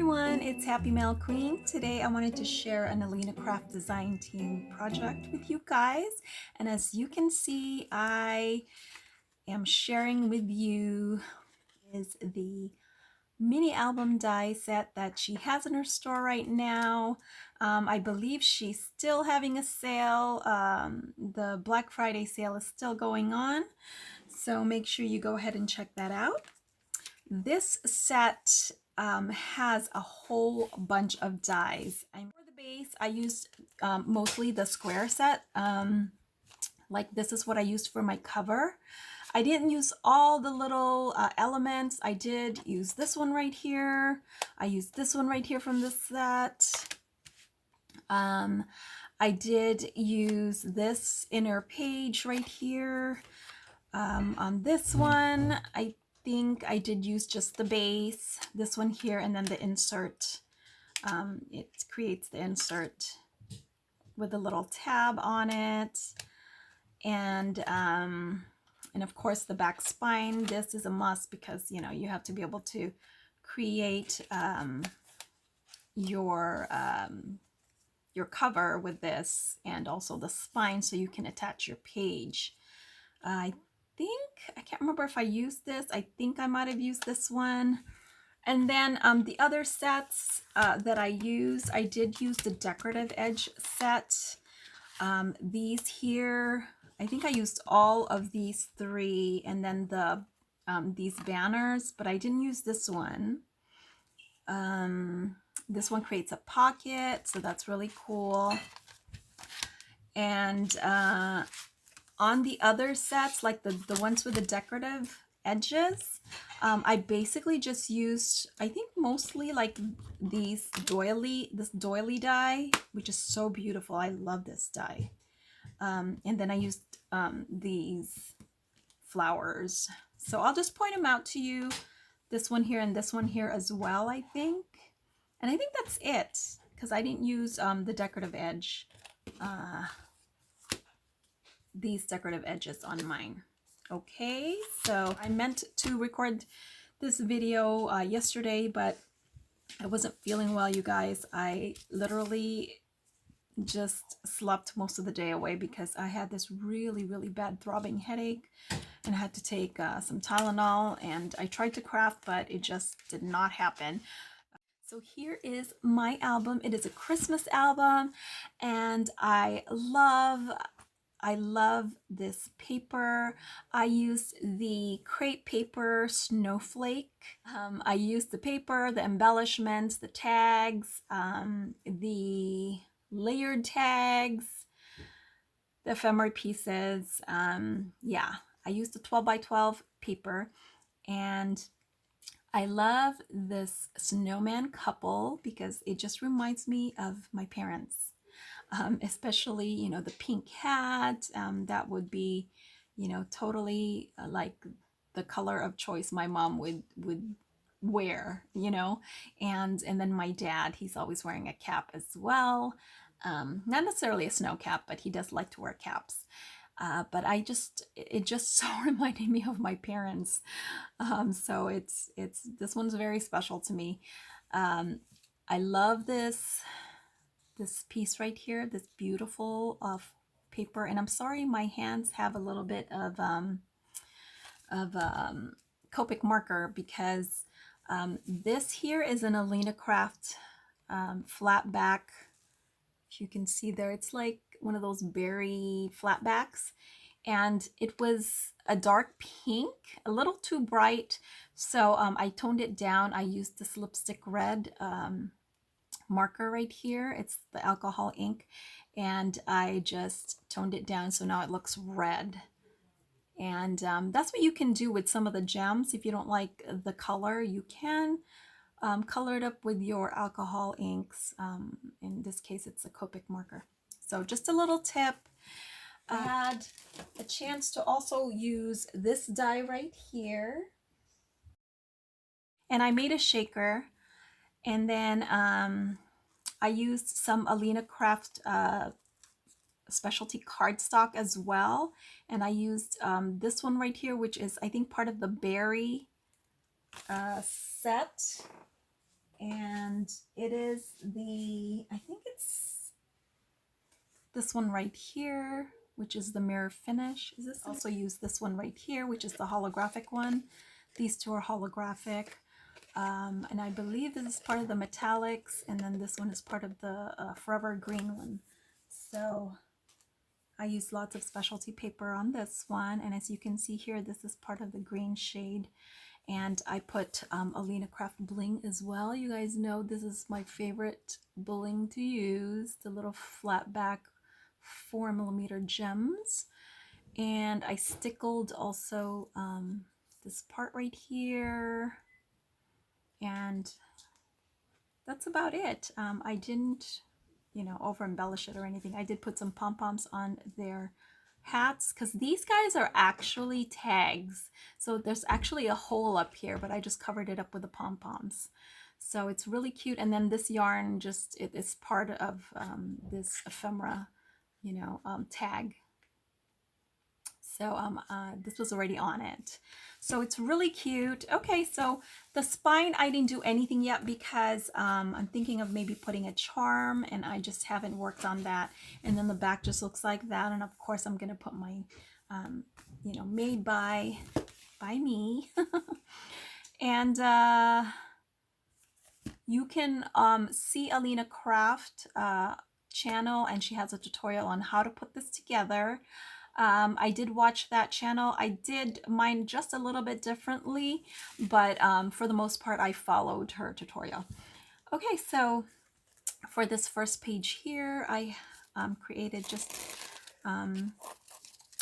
everyone, it's Happy Mail Queen. Today I wanted to share an AlinaCraft design team project with you guys. And as you can see, I am sharing with you is the mini album die set that she has in her store right now. I believe she's still having a sale. The Black Friday sale is still going on. So make sure you go ahead and check that out. This set has a whole bunch of dies. For the base, I used mostly the square set. Like this is what I used for my cover. I didn't use all the little elements. I did use this one right here. I used this one right here from this set. I did use this inner page right here. On this one, I think I did use just the base, this one here, and then the insert. It creates the insert with a little tab on it. And of course the back spine. This is a must because, you know, you have to be able to create your cover with this, and also the spine so you can attach your page. I can't remember if I used this. I think I might have used this one. And then the other sets that I used, I did use the decorative edge set. These here, I think I used all of these three, and then the these banners, but I didn't use this one. This one creates a pocket, so that's really cool. And on the other sets, like the ones with the decorative edges, I basically just used, I think mostly like this doily die, which is so beautiful. I love this die. And then I used these flowers. So I'll just point them out to you. This one here and this one here as well, I think. And I think that's it, because I didn't use the decorative edge. These decorative edges on mine. Okay, so I meant to record this video yesterday, but I wasn't feeling well, you guys. I literally just slept most of the day away because I had this really bad throbbing headache, and I had to take some Tylenol, and I tried to craft, but it just did not happen. So here is my album. It is a Christmas album, and I love this paper. I used the crepe paper snowflake. I used the paper, the embellishments, the tags, the layered tags, the ephemera pieces. Yeah, I used the 12 by 12 paper, and I love this snowman couple because it just reminds me of my parents. Especially, you know, the pink hat, that would be, you know, totally like the color of choice my mom would wear, you know. And then my dad, he's always wearing a cap as well. Not necessarily a snow cap, but he does like to wear caps. But it just so reminded me of my parents. So it's this one's very special to me. I love this piece right here, this beautiful paper. And I'm sorry my hands have a little bit of Copic marker, because this here is an AlinaCraft flat back. If you can see there, it's like one of those berry flat backs, and it was a dark pink, a little too bright, so I toned it down. I used this lipstick red marker right here. It's the alcohol ink, and I just toned it down so now it looks red. And that's what you can do with some of the gems. If you don't like the color, you can color it up with your alcohol inks. In this case, it's a Copic marker. So just a little tip. I had a chance to also use this die right here, and I made a shaker. And then I used some AlinaCraft specialty cardstock as well. And I used this one right here, which is, I think, part of the berry set. And it is the, I think it's this one right here, which is the mirror finish. Is this also use this one right here, which is the holographic one. These two are holographic. And I believe this is part of the metallics, and then this one is part of the forever green one. So I use lots of specialty paper on this one, and as you can see here, this is part of the green shade. And I put AlinaCraft bling as well. You guys know this is my favorite bling to use, the little flat back 4mm gems. And I stickled also this part right here, and that's about it. I didn't, you know, over embellish it or anything. I did put some pom-poms on their hats because these guys are actually tags. So there's actually a hole up here, but I just covered it up with the pom-poms. So it's really cute. And then this yarn just, it is part of this ephemera, you know, tag. So this was already on it. So it's really cute. Okay, so the spine, I didn't do anything yet because I'm thinking of maybe putting a charm, and I just haven't worked on that. And then the back just looks like that. And of course, I'm going to put my, you know, made by me. And you can see AlinaCraft channel, and she has a tutorial on how to put this together. I did watch that channel. I did mine just a little bit differently, but for the most part, I followed her tutorial. Okay, so for this first page here, I created just a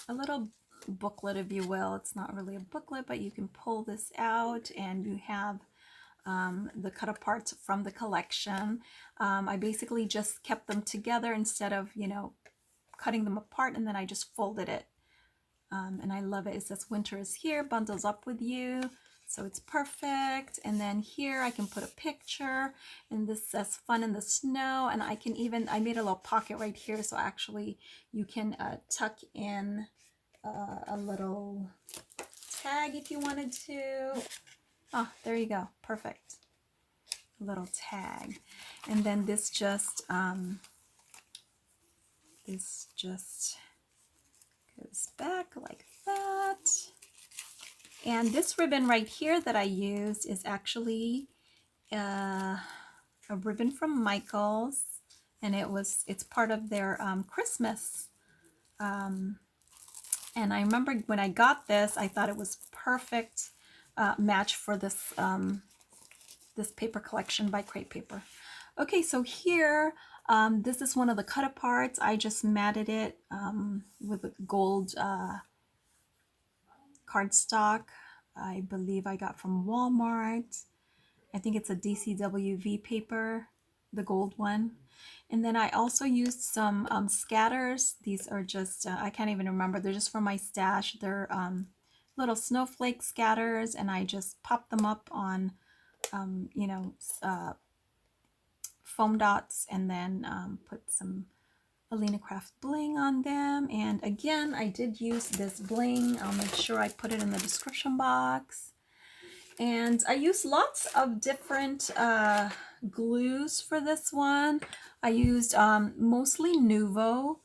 little booklet, if you will. It's not really a booklet, but you can pull this out and you have the cut aparts from the collection. I basically just kept them together instead of, you know, cutting them apart, and then I just folded it. And I love it. It says winter is here, bundles up with you. So it's perfect. And then here I can put a picture, and this says fun in the snow. And I can even, I made a little pocket right here. So actually you can tuck in a little tag if you wanted to. Oh, there you go. Perfect. A little tag. And then this just goes back like that. And this ribbon right here that I used is actually a ribbon from Michaels, and it's part of their Christmas. And I remember when I got this, I thought it was perfect match for this this paper collection by Crate Paper. Okay, so here, this is one of the cut aparts. I just matted it with a gold cardstock. I believe I got from Walmart. I think it's a DCWV paper, the gold one. And then I also used some scatters. These are just, I can't even remember. They're just from my stash. They're little snowflake scatters, and I just popped them up on, you know, foam dots, and then put some AlinaCraft bling on them. And again, I did use this bling. I'll make sure I put it in the description box. And I used lots of different glues for this one. I used mostly Nuvo,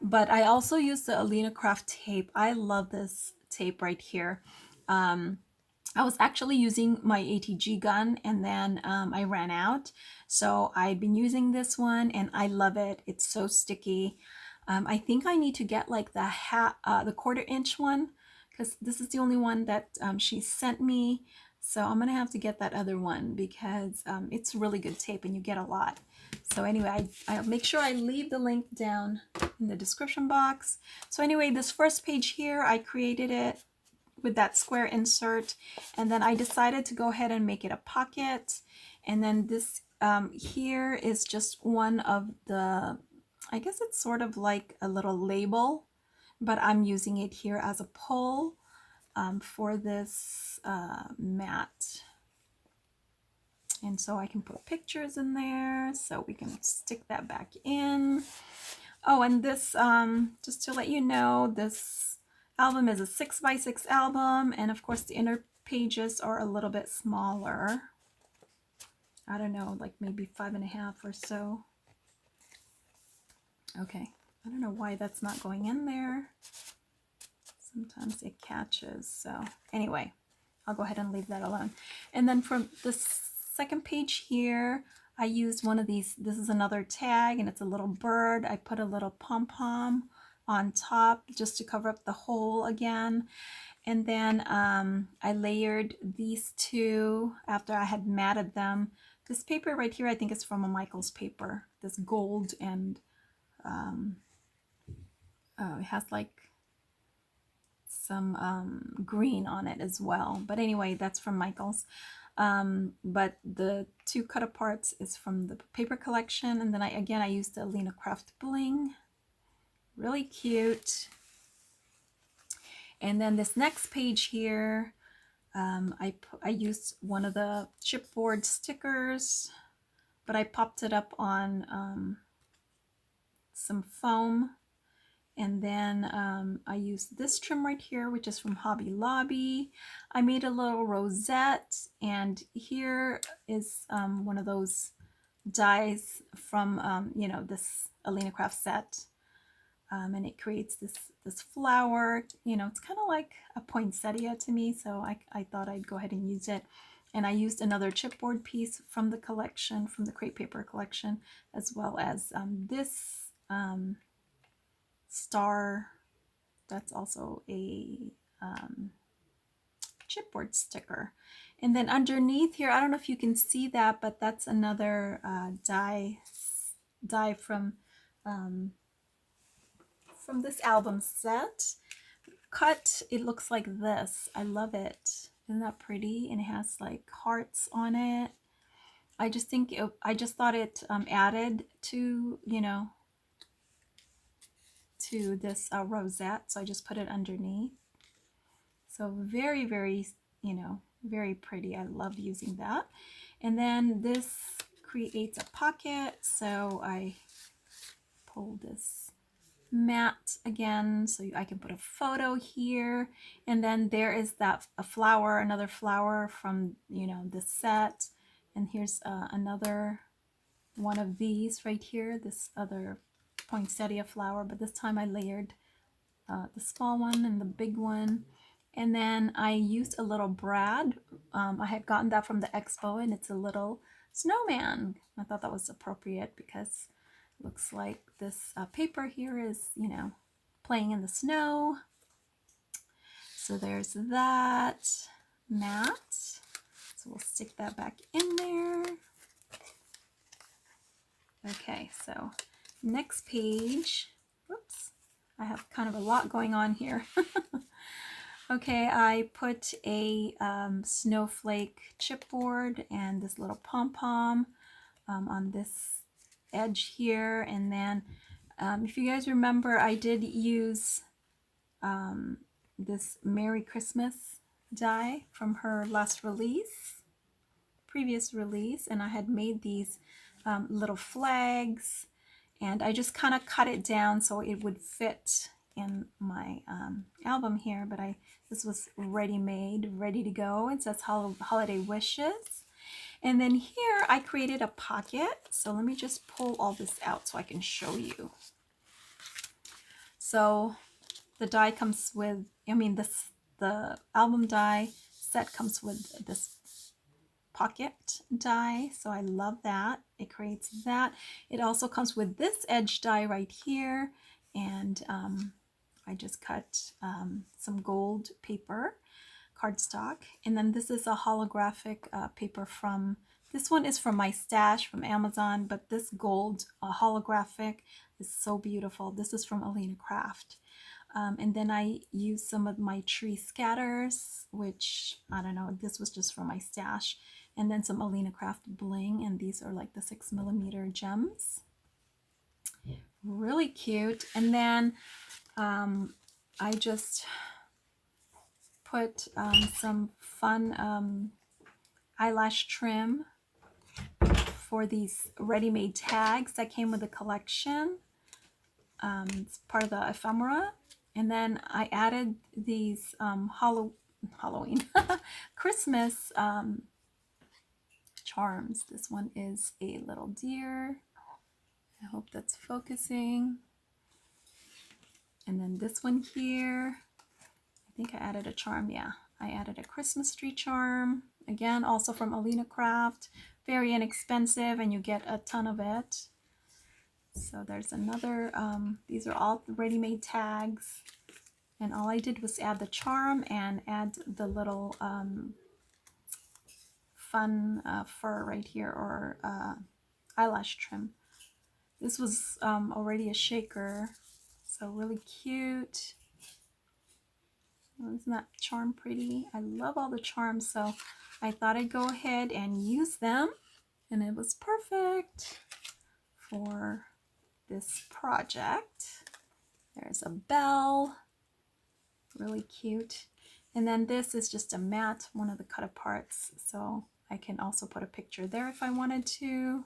but I also used the AlinaCraft tape. I love this tape right here. I was actually using my ATG gun, and then I ran out. So I've been using this one, and I love it. It's so sticky. I think I need to get like the 1/4 inch one, because this is the only one that she sent me. So I'm gonna have to get that other one because it's really good tape and you get a lot. So anyway, I'll make sure I leave the link down in the description box. So anyway, this first page here, I created it with that square insert, and then I decided to go ahead and make it a pocket. And then this here is just one of the, I guess it's sort of like a little label, but I'm using it here as a pull for this mat. And so I can put pictures in there, so we can stick that back in. Oh, and this, just to let you know, this album is a 6x6 album, and of course the inner pages are a little bit smaller. I don't know, like maybe 5.5 or so. Okay, I don't know why that's not going in there. Sometimes it catches. So anyway, I'll go ahead and leave that alone. And then from the second page here, I used one of these. This is another tag, and it's a little bird. I put a little pom-pom on top just to cover up the hole again. And then I layered these two after I had matted them. This paper right here, I think is from a Michaels paper. This gold, and it has like some green on it as well. But anyway, that's from Michaels. But the two cut aparts is from the paper collection. And then I used the AlinaCraft bling. Really cute. And then this next page here, I used one of the chipboard stickers, but I popped it up on some foam. And then I used this trim right here, which is from Hobby Lobby. I made a little rosette, and here is one of those dies from, you know, this AlinaCraft set. And it creates this flower. You know, it's kind of like a poinsettia to me, so I thought I'd go ahead and use it. And I used another chipboard piece from the collection, from the crepe paper collection, as well as this star. That's also a chipboard sticker. And then underneath here, I don't know if you can see that, but that's another die from this album set. Cut, it looks like this. I love it. Isn't that pretty? And it has like hearts on it. I just thought it added to, you know, to this rosette, so I just put it underneath. So very, very, you know, very pretty. I love using that. And then this creates a pocket, so I pull this mat again so I can put a photo here. And then there is that a flower, another flower from, you know, this set. And here's another one of these right here, this other poinsettia flower, but this time I layered the small one and the big one. And then I used a little brad. I had gotten that from the expo, and it's a little snowman. I thought that was appropriate because it looks like this paper here is, you know, playing in the snow. So there's that mat. So we'll stick that back in there. Okay, so next page. Whoops, I have kind of a lot going on here. Okay, I put a snowflake chipboard and this little pom-pom on this edge here. And then if you guys remember, I did use this Merry Christmas die from her last release, previous release, and I had made these little flags, and I just kind of cut it down so it would fit in my album here. But this was ready-made, ready to go. It says holiday wishes. And then here I created a pocket. So let me just pull all this out so I can show you. So the die comes with, I mean, the album die set comes with this pocket die, so I love that. It creates that. It also comes with this edge die right here, and I just cut some gold paper, cardstock, and then this is a holographic paper from, this one is from my stash from Amazon, but this gold holographic is so beautiful. This is from AlinaCraft. And then I used some of my tree scatters, which, I don't know, this was just from my stash. And then some AlinaCraft bling, and these are like the 6mm gems. Really cute. And then I just put some fun eyelash trim for these ready-made tags that came with the collection. It's part of the ephemera. And then I added these Halloween Christmas charms. This one is a little deer. I hope that's focusing. And then this one here, I think I added a charm. Yeah, I added a Christmas tree charm. Again, also from AlinaCraft. Very inexpensive and you get a ton of it. So there's another, these are all ready-made tags. And all I did was add the charm and add the little fun fur right here, or eyelash trim. This was already a shaker, so really cute. Isn't that charm pretty? I love all the charms, so I thought I'd go ahead and use them, and it was perfect for this project. There's a bell, really cute. And then this is just a mat, one of the cut aparts, so I can also put a picture there if I wanted to.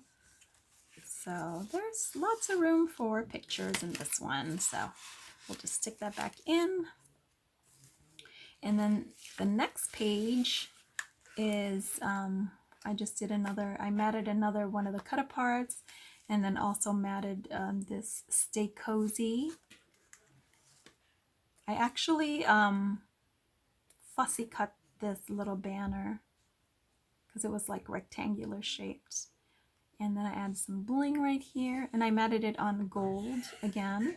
So there's lots of room for pictures in this one, so we'll just stick that back in. And then the next page is I just did another, I matted another one of the cut aparts, and then also matted this Stay Cozy. I actually fussy cut this little banner because it was like rectangular shaped. And then I added some bling right here, and I matted it on gold again.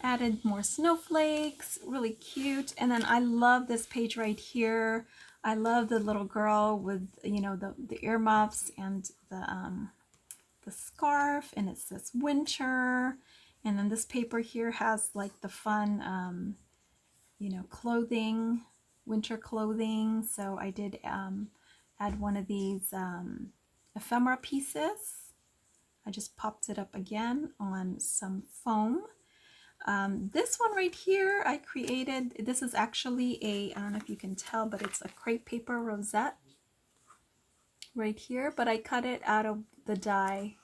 Added more snowflakes, really cute. And then I love this page right here. I love the little girl with, you know, the earmuffs and the scarf, and it says winter. And then this paper here has like the fun, you know, clothing, winter clothing. So I did add one of these ephemera pieces. I just popped it up again on some foam. This one right here I created, this is actually a, I don't know if you can tell, but it's a crepe paper rosette right here, but I cut it out of the die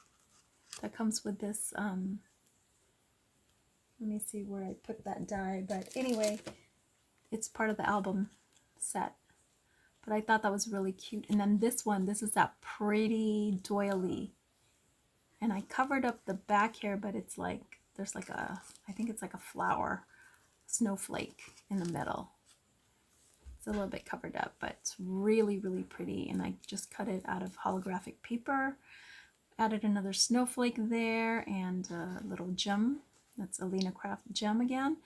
that comes with this, let me see where I put that die, but anyway, it's part of the album set. But I thought that was really cute. And then this one, this is that pretty doily. And I covered up the back here, but it's like, there's like a, I think it's like a flower, snowflake in the middle. It's a little bit covered up, but it's really, really pretty. And I just cut it out of holographic paper. Added another snowflake there and a little gem. That's AlinaCraft gem again.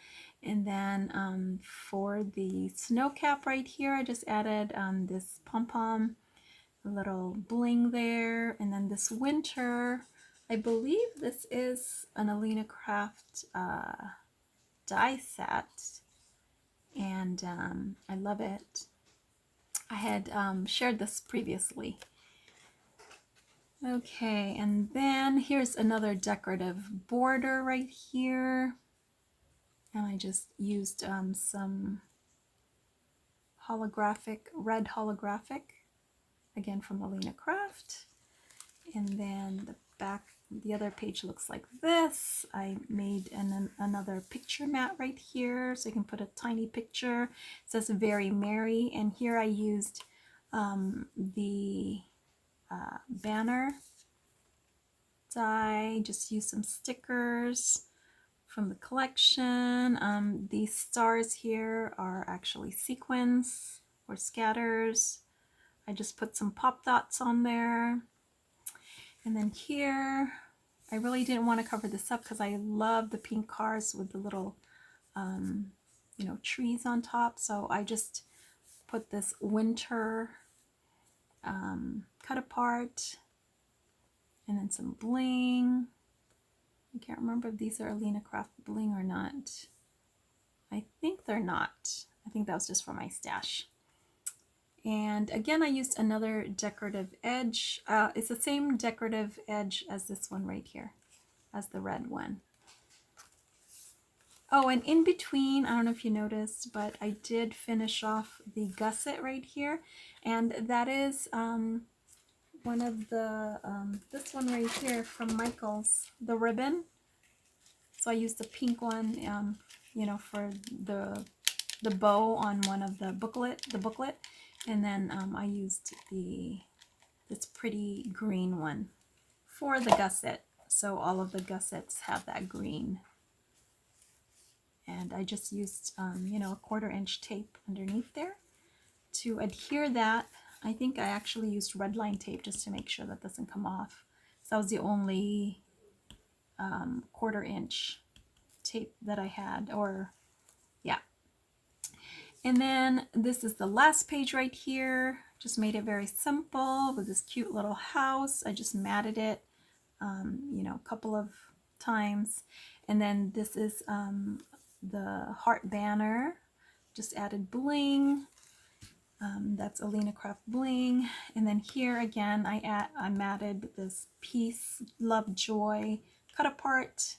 And then for the snow cap right here, I just added this pom-pom, a little bling there. And then this winter, I believe this is an AlinaCraft die set. And I love it. I had shared this previously. Okay, and then here's another decorative border right here. And I just used some holographic, red holographic, again from AlinaCraft. And then the back, the other page looks like this. I made another picture mat right here, so you can put a tiny picture. It says Very Merry, and here I used the banner die, just use some stickers from the collection. These stars here are actually sequins or scatters. I just put some pop dots on there. And then here, I really didn't want to cover this up because I love the pink cars with the little, you know, trees on top. So I just put this winter cut apart, and then some bling. I can't remember if these are AlinaCraft bling or not. I think they're not. I think that was just for my stash. And again, I used another decorative edge. It's the same decorative edge as this one right here, as the red one. Oh, and in between, I don't know if you noticed, but I did finish off the gusset right here. And that is one of the, this one right here from Michael's, the ribbon. So I used the pink one, you know, for the bow on one of the booklet, and then I used the this pretty green one for the gusset. So all of the gussets have that green. And I just used, you know, a 1/4 inch tape underneath there to adhere that. I think I actually used red line tape just to make sure that doesn't come off. So that was the only 1/4 inch tape that I had, or yeah. And then this is the last page right here. Just made it very simple with this cute little house. I just matted it, you know, a couple of times. And then this is the heart banner. Just added bling. That's AlinaCraft bling. And then here again, I matted this peace, love, joy cut apart.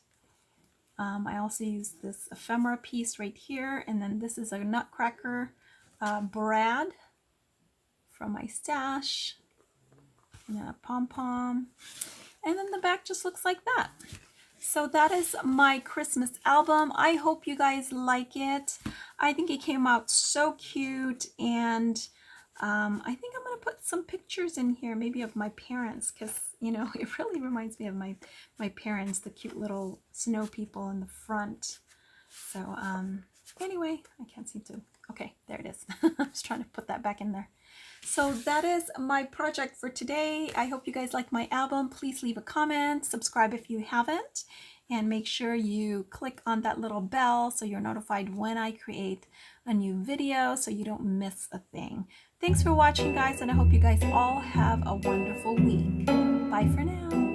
I also used this ephemera piece right here, and then this is a nutcracker brad from my stash, and then a pom-pom, and then the back just looks like that. So that is my Christmas album. I hope you guys like it. I think it came out so cute, and I think I'm going to put some pictures in here, maybe of my parents, because, you know, it really reminds me of my parents, the cute little snow people in the front. So anyway, I can't seem to, okay, there it is. I was trying to put that back in there. So that is my project for today. I hope you guys like my album. Please leave a comment, subscribe if you haven't, and make sure you click on that little bell so you're notified when I create a new video so you don't miss a thing. Thanks for watching, guys, and I hope you guys all have a wonderful week. Bye for now.